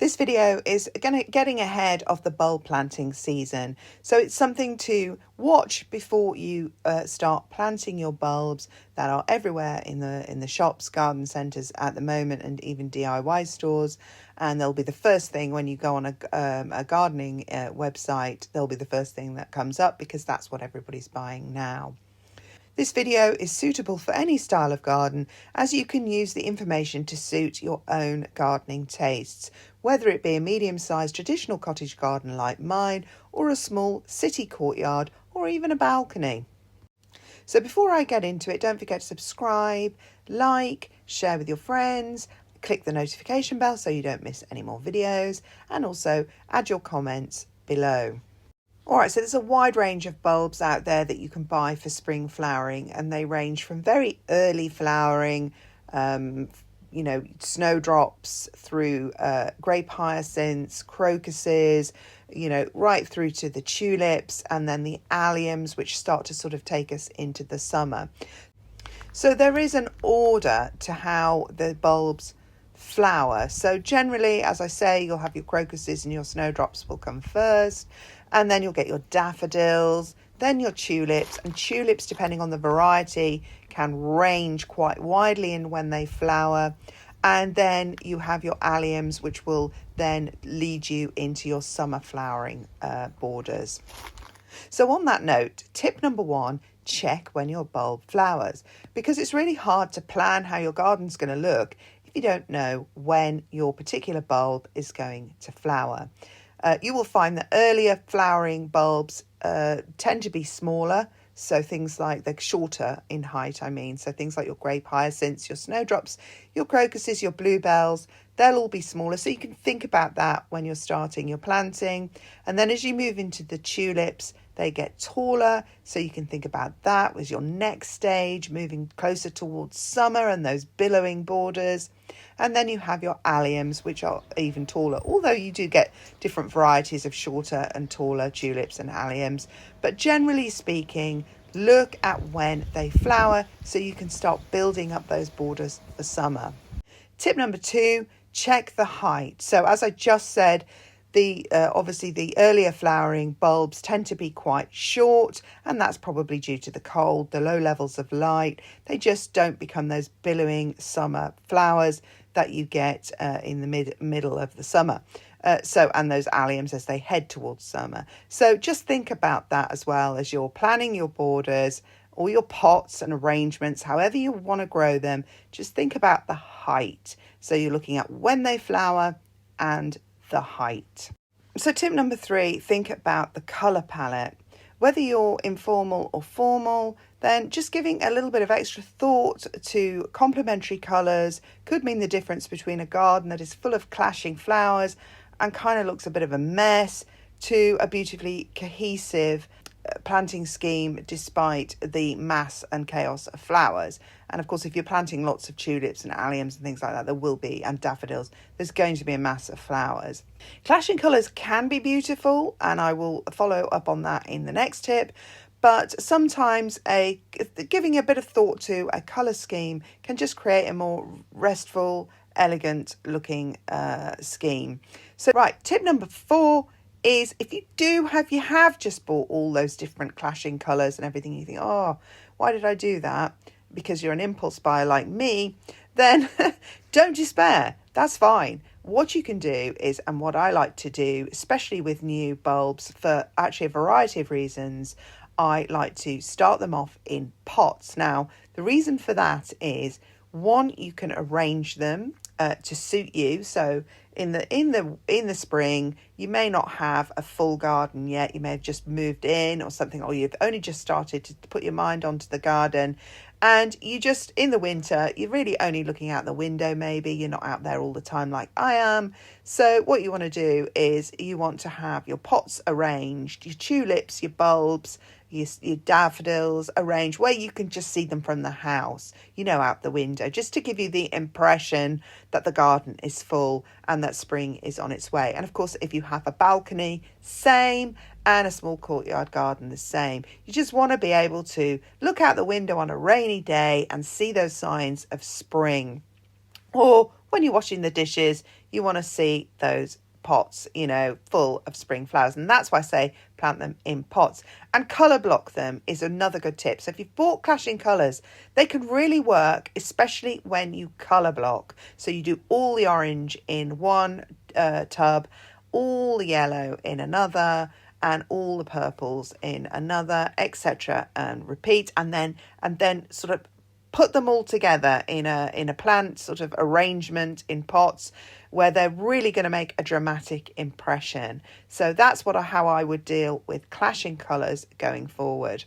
This video is getting ahead of the bulb planting season, so it's something to watch before you start planting your bulbs that are everywhere in the shops, garden centres at the moment, and even DIY stores. And they'll be the first thing when you go on a gardening website. They'll be the first thing that comes up because that's what everybody's buying now. This video is suitable for any style of garden, as you can use the information to suit your own gardening tastes, whether it be a medium-sized traditional cottage garden like mine, or a small city courtyard, or even a balcony. So before I get into it, don't forget to subscribe, like, share with your friends, click the notification bell so you don't miss any more videos, and also add your comments below. Alright, so there's a wide range of bulbs out there that you can buy for spring flowering, and they range from very early flowering, snowdrops, through grape hyacinths, crocuses, right through to the tulips, and then the alliums, which start to sort of take us into the summer. So there is an order to how the bulbs flower. So generally, as I say, you'll have your crocuses and your snowdrops will come first, and then you'll get your daffodils, then your tulips, and tulips, depending on the variety, can range quite widely in when they flower. And then you have your alliums, which will then lead you into your summer flowering borders. So on that note, tip number 1, check when your bulb flowers, because it's really hard to plan how your garden's going to look if you don't know when your particular bulb is going to flower. You will find that earlier flowering bulbs tend to be smaller, so things like they're shorter in height, so things like your grape hyacinths, your snowdrops, your crocuses, your bluebells, they'll all be smaller, so you can think about that when you're starting your planting. And then as you move into the tulips, they get taller, so you can think about that as your next stage, moving closer towards summer and those billowing borders. And then you have your alliums, which are even taller, although you do get different varieties of shorter and taller tulips and alliums. But generally speaking, look at when they flower so you can start building up those borders for summer. Tip number 2, check the height. So as I just said, obviously the earlier flowering bulbs tend to be quite short, and that's probably due to the cold, the low levels of light. They just don't become those billowing summer flowers that you get in the middle of the summer. And those alliums as they head towards summer. So just think about that as well as you're planning your borders or your pots and arrangements, however you want to grow them. Just think about the height. So you're looking at when they flower and the height. So tip number 3, think about the colour palette. Whether you're informal or formal, then just giving a little bit of extra thought to complementary colours could mean the difference between a garden that is full of clashing flowers and kind of looks a bit of a mess to a beautifully cohesive planting scheme despite the mass and chaos of flowers. And of course, if you're planting lots of tulips and alliums and things like that, there will be, and daffodils, there's going to be a mass of flowers. Clashing colours can be beautiful, and I will follow up on that in the next tip. But sometimes giving a bit of thought to a colour scheme can just create a more restful, elegant looking scheme. So right, tip number 4 is if you have just bought all those different clashing colours and everything, you think, oh, why did I do that? Because you're an impulse buyer like me, then don't despair. That's fine. What you can do is, and what I like to do, especially with new bulbs, for actually a variety of reasons, I like to start them off in pots. Now, the reason for that is, 1, you can arrange them to suit you. So in the spring, you may not have a full garden yet. You may have just moved in or something, or you've only just started to put your mind onto the garden. And in the winter, you're really only looking out the window, maybe. You're not out there all the time like I am. So what you want to do is you want to have your pots arranged, your tulips, your bulbs, your daffodils arranged where you can just see them from the house, out the window, just to give you the impression that the garden is full and that spring is on its way. And of course, if you have a balcony, same, and a small courtyard garden, the same. You just want to be able to look out the window on a rainy day and see those signs of spring. Or when you're washing the dishes, you want to see those pots, you know, full of spring flowers. And that's why I say plant them in pots. And colour block them is another good tip. So if you've bought Clashing Colours, they can really work, especially when you colour block. So you do all the orange in one tub, all the yellow in another, and all the purples in another, etc., and repeat, and then sort of put them all together in a plant sort of arrangement in pots where they're really going to make a dramatic impression. So that's how I would deal with Clashing Colours going forward.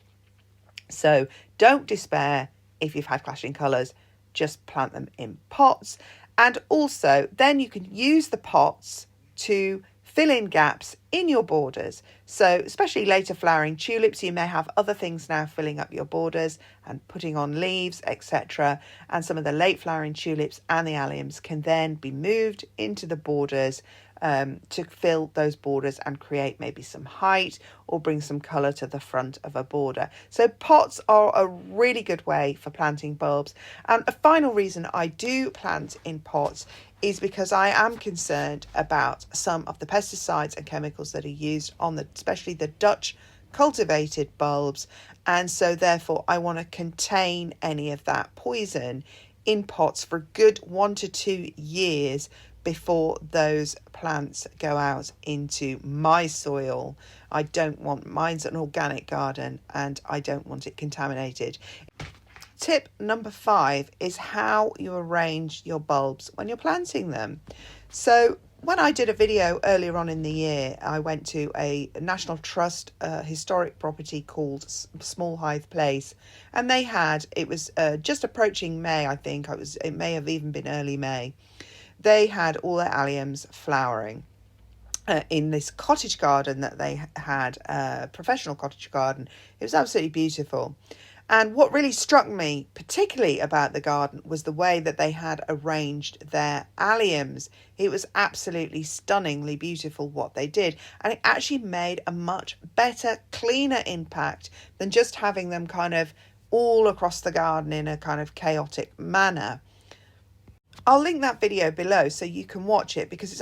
So don't despair if you've had Clashing Colours, just plant them in pots. And also then you can use the pots to fill in gaps in your borders. So especially later flowering tulips, you may have other things now filling up your borders and putting on leaves, etc. And some of the late flowering tulips and the alliums can then be moved into the borders to fill those borders and create maybe some height or bring some colour to the front of a border. So pots are a really good way for planting bulbs. And a final reason I do plant in pots is because I am concerned about some of the pesticides and chemicals that are used on especially the Dutch cultivated bulbs, and so therefore I want to contain any of that poison in pots for a good 1 to 2 years before those plants go out into my soil. I don't want, mine's an organic garden and I don't want it contaminated. Tip number 5 is how you arrange your bulbs when you're planting them. So when I did a video earlier on in the year, I went to a National Trust historic property called Small Hythe Place, and it was just approaching May, I think. It may have even been early May. They had all their alliums flowering in this cottage garden that they had, a professional cottage garden. It was absolutely beautiful. And what really struck me particularly about the garden was the way that they had arranged their alliums. It was absolutely stunningly beautiful what they did. And it actually made a much better, cleaner impact than just having them kind of all across the garden in a kind of chaotic manner. I'll link that video below so you can watch it, because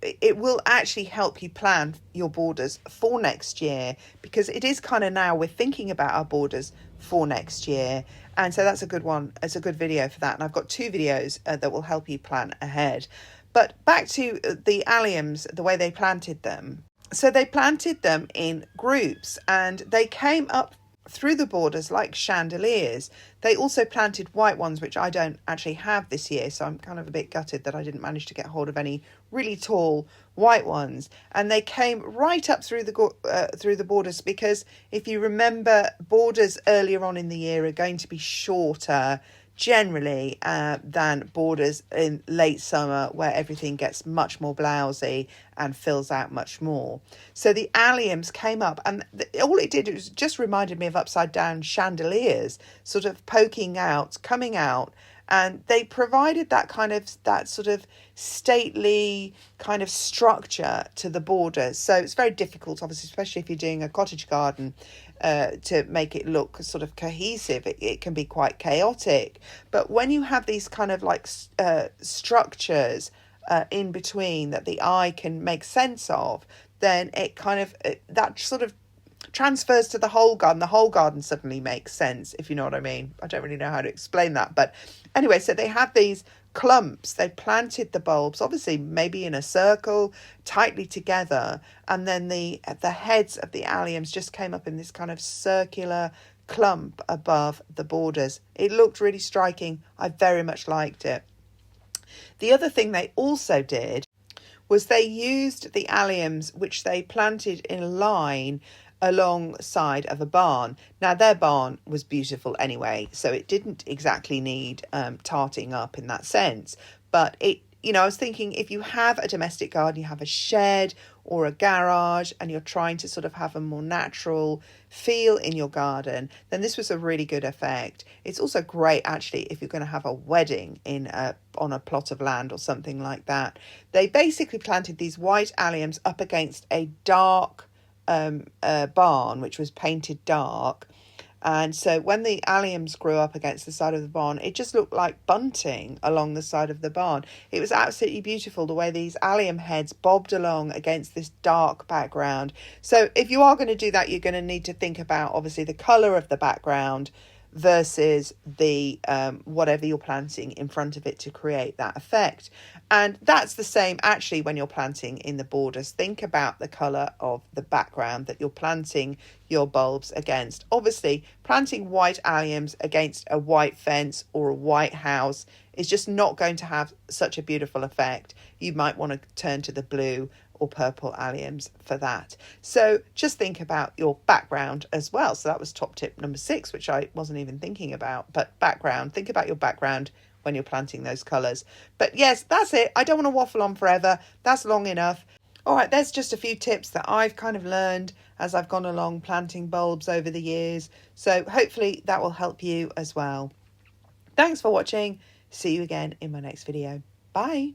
it will actually help you plan your borders for next year, because it is kind of now we're thinking about our borders for next year. And so that's a good one. It's a good video for that. And I've got 2 videos that will help you plan ahead. But back to the alliums, the way they planted them. So they planted them in groups and they came up through the borders like chandeliers. They also planted white ones, which I don't actually have this year, so I'm kind of a bit gutted that I didn't manage to get hold of any really tall white ones. And they came right up through the borders, because if you remember, borders earlier on in the year are going to be shorter generally than borders in late summer, where everything gets much more blousy and fills out much more. So the alliums came up, and all it did was just reminded me of upside down chandeliers, sort of poking out, coming out, and they provided that sort of stately kind of structure to the borders. So it's very difficult, obviously, especially if you're doing a cottage garden, to make it look sort of cohesive. It can be quite chaotic, but when you have these kind of like structures in between that the eye can make sense of, then that sort of transfers to the whole garden. The whole garden suddenly makes sense, if you know what I mean. I don't really know how to explain that, but anyway, so they had these clumps. They planted the bulbs, obviously maybe in a circle, tightly together, and then the heads of the alliums just came up in this kind of circular clump above the borders. It looked really striking. I very much liked it. The other thing they also did was they used the alliums, which they planted in a line alongside of a barn. Now their barn was beautiful anyway, so it didn't exactly need tarting up in that sense, but I was thinking, if you have a domestic garden, you have a shed or a garage, and you're trying to sort of have a more natural feel in your garden, then this was a really good effect. It's also great actually if you're going to have a wedding on a plot of land or something like that. They basically planted these white alliums up against a dark barn, which was painted dark, And so when the alliums grew up against the side of the barn, it just looked like bunting along the side of the barn. It was absolutely beautiful the way these allium heads bobbed along against this dark background. So if you are going to do that, you're going to need to think about obviously the colour of the background versus the whatever you're planting in front of it to create that effect. And that's the same actually when you're planting in the borders. Think about the colour of the background that you're planting your bulbs against. Obviously, planting white alliums against a white fence or a white house is just not going to have such a beautiful effect. You might want to turn to the blue or purple alliums for that. So just think about your background as well. So that was top tip number 6, which I wasn't even thinking about, but background. Think about your background when you're planting those colours. But yes, that's it. I don't want to waffle on forever. That's long enough. All right, there's just a few tips that I've kind of learned as I've gone along planting bulbs over the years. So hopefully that will help you as well. Thanks for watching. See you again in my next video. Bye.